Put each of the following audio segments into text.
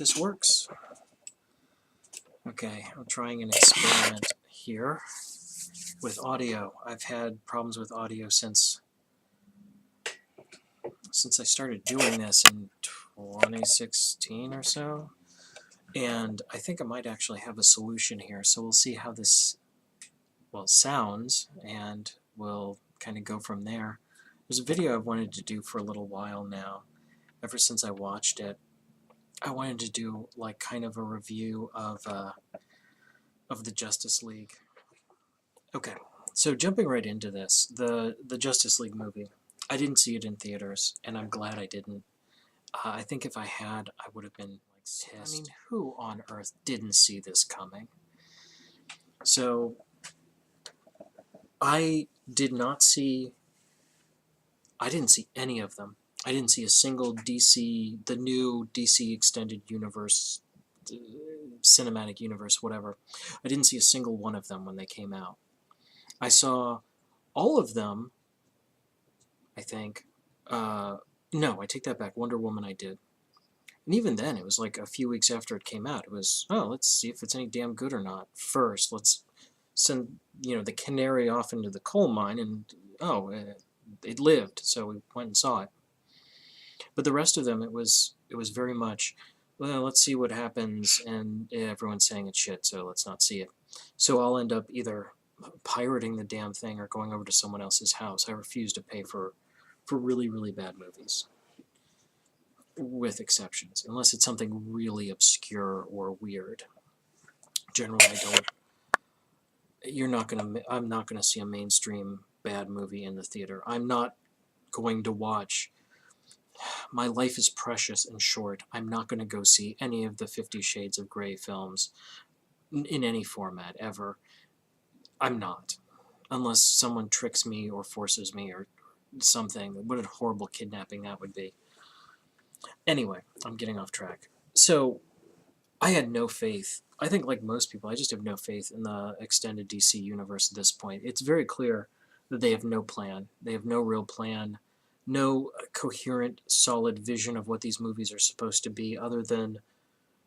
this works. Okay, I'm trying an experiment here with audio. I've had problems with audio since I started doing this in 2016 or so. And I think I might actually have a solution here. So we'll see how this, well, sounds, and we'll kind of go from there. There's a video I've wanted to do for a little while now. Ever since I watched it, I wanted to do like kind of a review of the Justice League. Okay, so jumping right into this, the Justice League movie. I didn't see it in theaters, and I'm glad I didn't. I think if I had, I would have been like pissed. I mean, who on earth didn't see this coming? So I didn't see any of them. I didn't see a single DC, the new DC Extended Universe, Cinematic Universe, whatever. I didn't see a single one of them when they came out. I saw all of them, I think. No, I take that back. Wonder Woman I did. And even then, it was like a few weeks after it came out. It was, oh, let's see if it's any damn good or not. First, let's send, the canary off into the coal mine, and, oh, it lived, so we went and saw it. But the rest of them, it was very much, well, let's see what happens, and everyone's saying it's shit, so let's not see it. So I'll end up either pirating the damn thing or going over to someone else's house. I refuse to pay for really, really bad movies, with exceptions, unless it's something really obscure or weird. Generally, I'm not gonna see a mainstream bad movie in the theater. I'm not going to watch. My life is precious and short. I'm not going to go see any of the 50 Shades of Grey films in any format ever. I'm not. Unless someone tricks me or forces me or something. What a horrible kidnapping that would be. Anyway, I'm getting off track. So, I had no faith. I think like most people, I just have no faith in the extended DC universe at this point. It's very clear that they have no plan. They have no real plan. No coherent, solid vision of what these movies are supposed to be, other than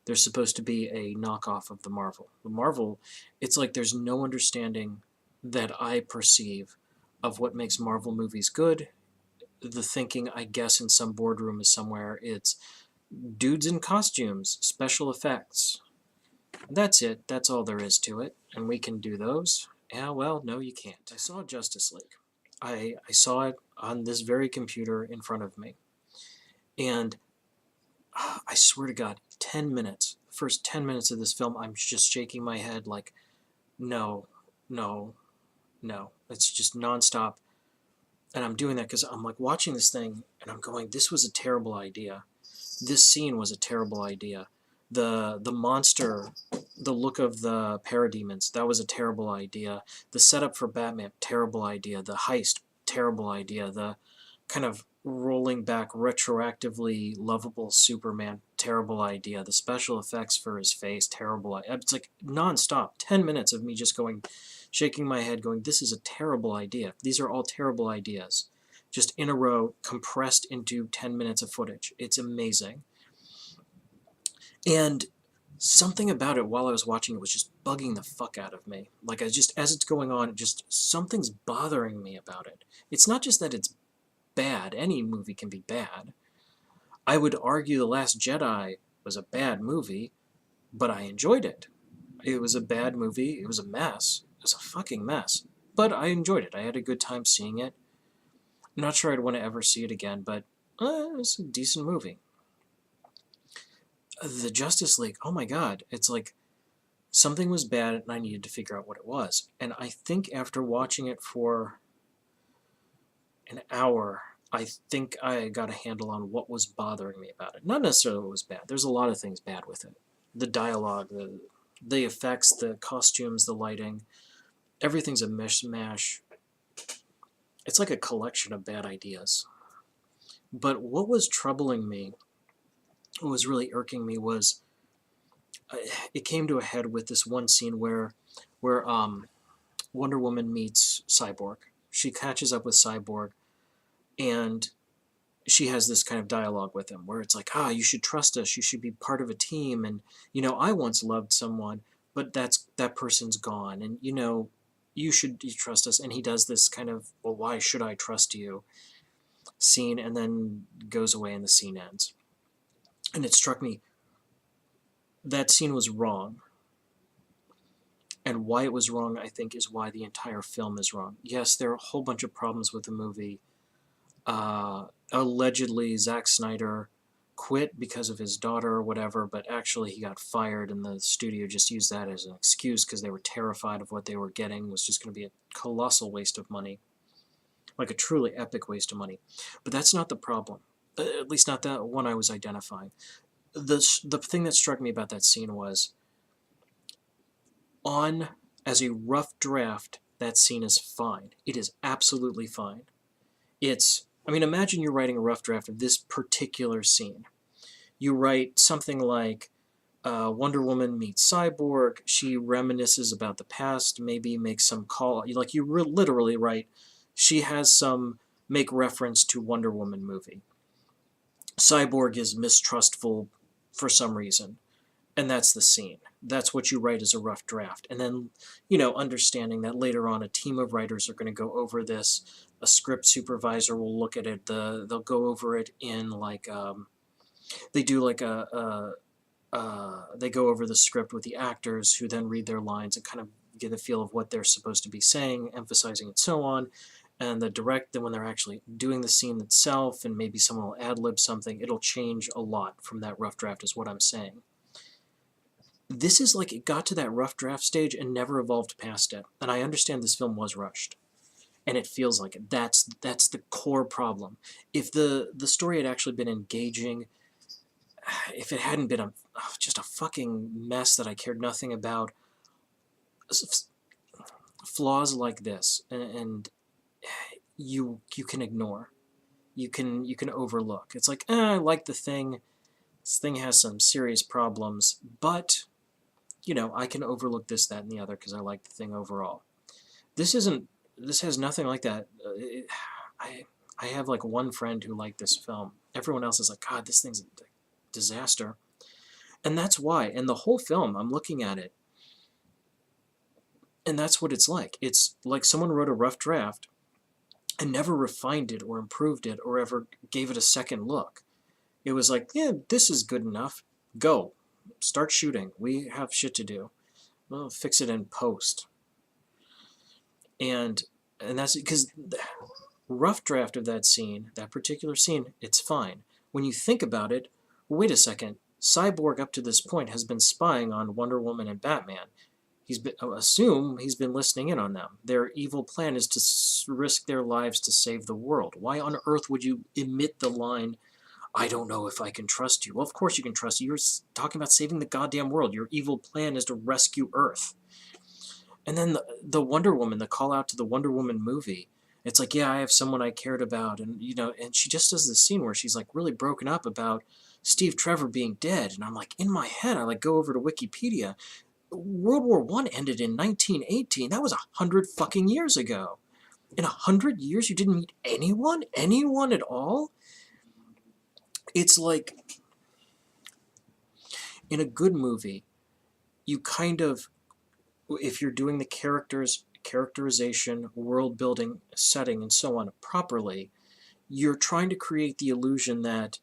they're supposed to be a knockoff of the Marvel. The Marvel, it's like there's no understanding that I perceive of what makes Marvel movies good. The thinking, I guess, in some boardroom is somewhere, it's dudes in costumes, special effects. That's it. That's all there is to it. And we can do those. Yeah, well, no, you can't. I saw Justice League. I saw it on this very computer in front of me. And I swear to God, 10 minutes, first 10 minutes of this film, I'm just shaking my head like, no, no, no. It's just nonstop. And I'm doing that because I'm like watching this thing and I'm going, this was a terrible idea. This scene was a terrible idea. The monster, the look of the parademons, that was a terrible idea. The setup for Batman, terrible idea. The heist, terrible idea. The kind of rolling back retroactively lovable Superman, terrible idea. The special effects for his face, terrible idea. It's like nonstop, 10 minutes of me just going, shaking my head going, this is a terrible idea. These are all terrible ideas. Just in a row, compressed into 10 minutes of footage. It's amazing. And something about it while I was watching it was just bugging the fuck out of me. Like, as it's going on, something's bothering me about it. It's not just that it's bad. Any movie can be bad. I would argue The Last Jedi was a bad movie, but I enjoyed it. It was a bad movie. It was a mess. It was a fucking mess. But I enjoyed it. I had a good time seeing it. I'm not sure I'd want to ever see it again, but it was a decent movie. The Justice League, oh my god, it's like something was bad and I needed to figure out what it was. And I think after watching it for an hour, I think I got a handle on what was bothering me about it. Not necessarily what was bad. There's a lot of things bad with it. The dialogue, the effects, the costumes, the lighting, everything's a mishmash. It's like a collection of bad ideas. But what was troubling me, what was really irking me was it came to a head with this one scene where Wonder Woman meets Cyborg. She catches up with Cyborg, and she has this kind of dialogue with him where it's like, ah, you should trust us, you should be part of a team, and I once loved someone, but that person's gone, and you trust us. And he does this kind of, well, why should I trust you scene, and then goes away and the scene ends. And it struck me that scene was wrong. And why it was wrong, I think, is why the entire film is wrong. Yes, there are a whole bunch of problems with the movie. Allegedly, Zack Snyder quit because of his daughter or whatever, but actually he got fired, and the studio just used that as an excuse because they were terrified of what they were getting was just going to be a colossal waste of money, like a truly epic waste of money. But that's not the problem, at least not that one I was identifying. The thing that struck me about that scene was, on as a rough draft, that scene is fine. It is absolutely fine. Imagine you're writing a rough draft of this particular scene. You write something like, Wonder Woman meets Cyborg, she reminisces about the past, maybe makes some call, like you literally write, she has some make reference to Wonder Woman movie. Cyborg is mistrustful for some reason, and that's the scene. That's what you write as a rough draft. And then, understanding that later on a team of writers are going to go over this. A script supervisor will look at it. They'll go over it in like, they do like they go over the script with the actors who then read their lines and kind of get a feel of what they're supposed to be saying, emphasizing and so on. And then when they're actually doing the scene itself, and maybe someone will ad-lib something, it'll change a lot from that rough draft is what I'm saying. This is like it got to that rough draft stage and never evolved past it. And I understand this film was rushed, and it feels like it. That's the core problem. If the story had actually been engaging, if it hadn't been just a fucking mess that I cared nothing about, flaws like this, and you can ignore, you can overlook. It's like, I like the thing. This thing has some serious problems, but I can overlook this, that, and the other because I like the thing overall. This has nothing like that. I have like one friend who liked this film. Everyone else is like, God, this thing's a disaster. And that's why. And the whole film, I'm looking at it, and that's what it's like. It's like someone wrote a rough draft and never refined it or improved it or ever gave it a second look. It was like, yeah, this is good enough. Go. Start shooting. We have shit to do. We'll fix it in post. And that's because the rough draft of that scene, that particular scene, it's fine. When you think about it, wait a second. Cyborg up to this point has been spying on Wonder Woman and Batman. Assume he's been listening in on them. Their evil plan is to risk their lives to save the world. Why on earth would you emit the line, I don't know if I can trust you? Well, of course you can trust you. You're talking about saving the goddamn world. Your evil plan is to rescue Earth. And then the Wonder Woman, the call out to the Wonder Woman movie. It's like, yeah, I have someone I cared about. And, and she just does this scene where she's like really broken up about Steve Trevor being dead. And I'm like, in my head, I like go over to Wikipedia. World War I ended in 1918. That was 100 fucking years ago. In 100 years, you didn't meet anyone? Anyone at all? It's like, in a good movie, you kind of, if you're doing the characterization, world building, setting, and so on properly, you're trying to create the illusion that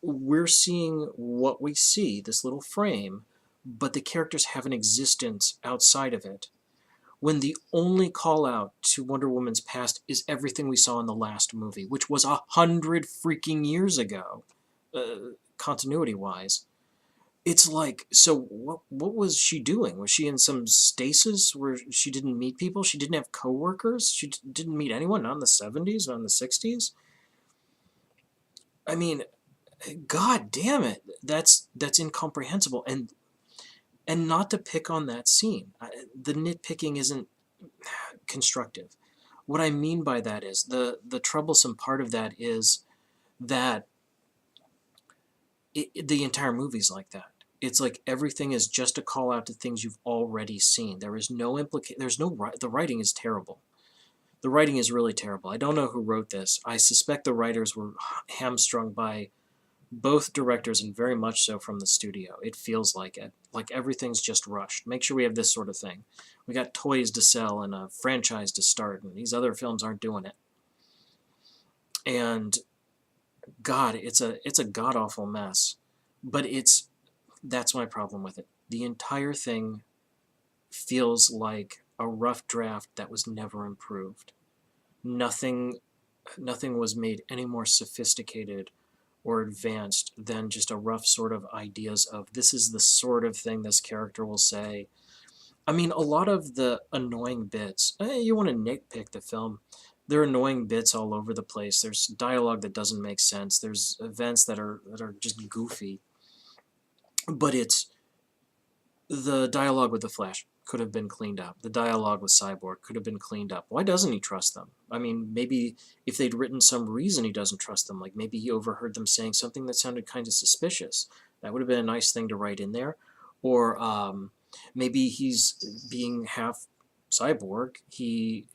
we're seeing what we see, this little frame, but the characters have an existence outside of it. When the only call out to Wonder Woman's past is everything we saw in the last movie, which was 100 freaking years ago, continuity-wise. It's like, so what was she doing? Was she in some stasis where she didn't meet people? She didn't have coworkers? She didn't meet anyone? Not in the 70s? Not in the 60s? I mean, God damn it. That's incomprehensible. And not to pick on that scene. The nitpicking isn't constructive. What I mean by that is, the troublesome part of that is that the entire movie's like that. It's like everything is just a call out to things you've already seen. There is no the writing is terrible. The writing is really terrible. I don't know who wrote this. I suspect the writers were hamstrung by both directors and very much so from the studio. It feels like it. Like everything's just rushed. Make sure we have this sort of thing. We got toys to sell and a franchise to start, and these other films aren't doing it. And God, it's a god awful mess. But that's my problem with it. The entire thing feels like a rough draft that was never improved. Nothing nothing was made any more sophisticated or advanced than just a rough sort of ideas of this is the sort of thing this character will say. I mean, a lot of the annoying bits, you want to nitpick the film, there are annoying bits all over the place. There's dialogue that doesn't make sense. There's events that are just goofy. But it's the dialogue with the Flash could have been cleaned up. The dialogue with Cyborg could have been cleaned up. Why doesn't he trust them? I mean, maybe if they'd written some reason he doesn't trust them, like maybe he overheard them saying something that sounded kind of suspicious. That would have been a nice thing to write in there. Or maybe he's being half cyborg. He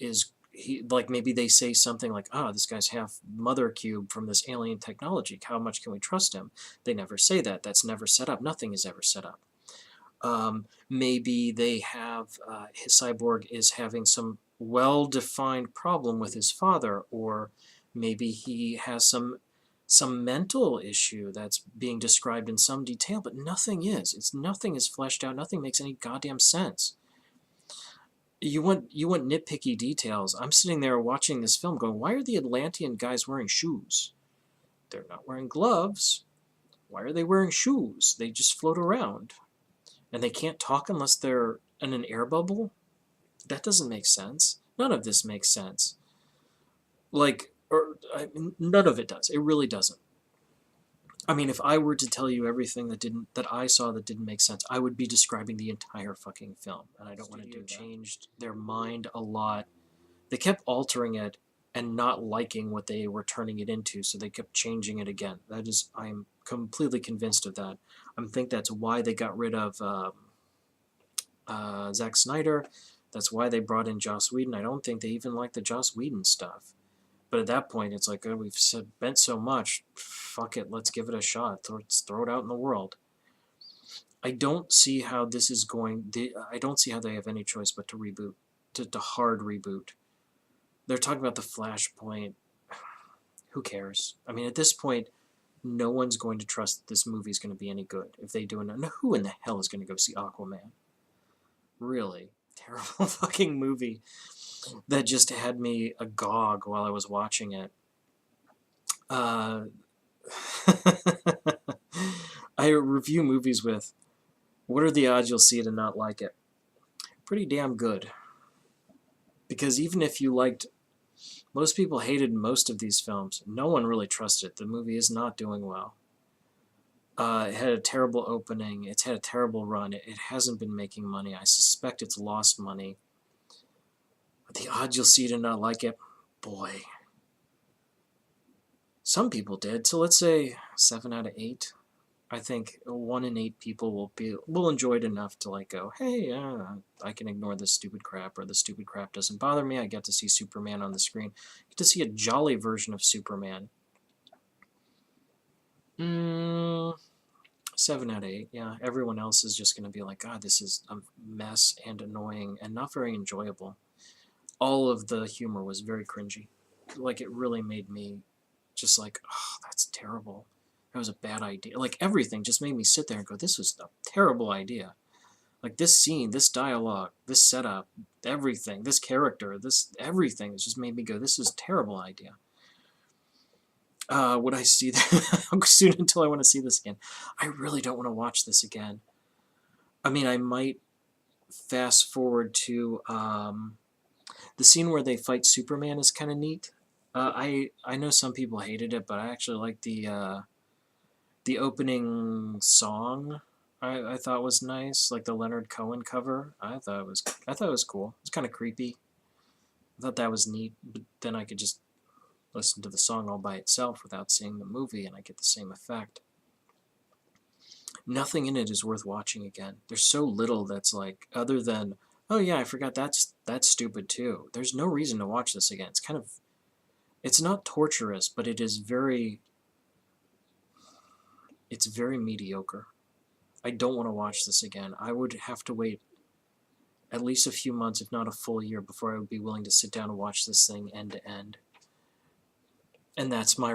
like maybe they say something like, this guy's half mother cube from this alien technology. How much can we trust him? They never say that. That's never set up. Nothing is ever set up. Maybe they have his cyborg is having some well-defined problem with his father, or maybe he has some mental issue that's being described in some detail, but nothing is fleshed out. Nothing makes any goddamn sense. You want nitpicky details. I'm sitting there watching this film going, why are the Atlantean guys wearing shoes? They're not wearing gloves. Why are they wearing shoes? They just float around. And they can't talk unless they're in an air bubble? That doesn't make sense. None of this makes sense. None of it does. It really doesn't. I mean, if I were to tell you everything that I saw that didn't make sense, I would be describing the entire fucking film, and I don't want to do that. Changed their mind a lot. They kept altering it and not liking what they were turning it into, so they kept changing it again. I'm completely convinced of that. I think that's why they got rid of Zack Snyder. That's why they brought in Joss Whedon. I don't think they even like the Joss Whedon stuff. But at that point, it's like, we've spent so much. Fuck it, let's give it a shot. Let's throw it out in the world. I don't see how this is going. I don't see how they have any choice but to reboot, to hard reboot. They're talking about the Flashpoint. Who cares? I mean, at this point, no one's going to trust that this movie is going to be any good. If they do it, who in the hell is going to go see Aquaman? Really? Terrible fucking movie that just had me agog while I was watching it. I review movies with, what are the odds you'll see it and not like it? Pretty damn good. Because even if you liked, most people hated most of these films. No one really trusted it. The movie is not doing well. It had a terrible opening. It's had a terrible run. It hasn't been making money. I suspect it's lost money. But the odds you'll see it and not like it, boy. Some people did. So let's say 7 out of 8. I think 1 in 8 people will enjoy it enough to like go, hey, I can ignore this stupid crap, or the stupid crap doesn't bother me. I get to see Superman on the screen. I get to see a jolly version of Superman. 7 out of 8, yeah. Everyone else is just going to be like, God, this is a mess and annoying and not very enjoyable. All of the humor was very cringy. Like, it really made me just like, oh, that's terrible. That was a bad idea. Like, everything just made me sit there and go, this was a terrible idea. Like, this scene, this dialogue, this setup, everything, this character, everything just made me go, this is a terrible idea. Would I see that soon until I want to see this again? I really don't want to watch this again. I mean, I might fast forward to the scene where they fight Superman is kind of neat. I know some people hated it, but I actually liked the opening song. I thought was nice, like the Leonard Cohen cover. I thought it was cool. It's kind of creepy. I thought that was neat, but then I could just listen to the song all by itself without seeing the movie, and I get the same effect. Nothing in it is worth watching again. There's so little that's like, other than Oh yeah, I forgot that's stupid too. There's no reason to watch this again. It's not torturous, but it's very mediocre. I don't want to watch this again. I would have to wait at least a few months, if not a full year, before I would be willing to sit down and watch this thing end to end. And that's my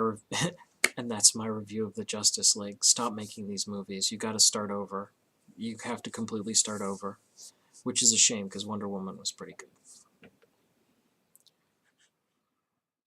and that's my review of the Justice League. Stop making these movies. You got to start over. You have to completely start over, which is a shame because Wonder Woman was pretty good.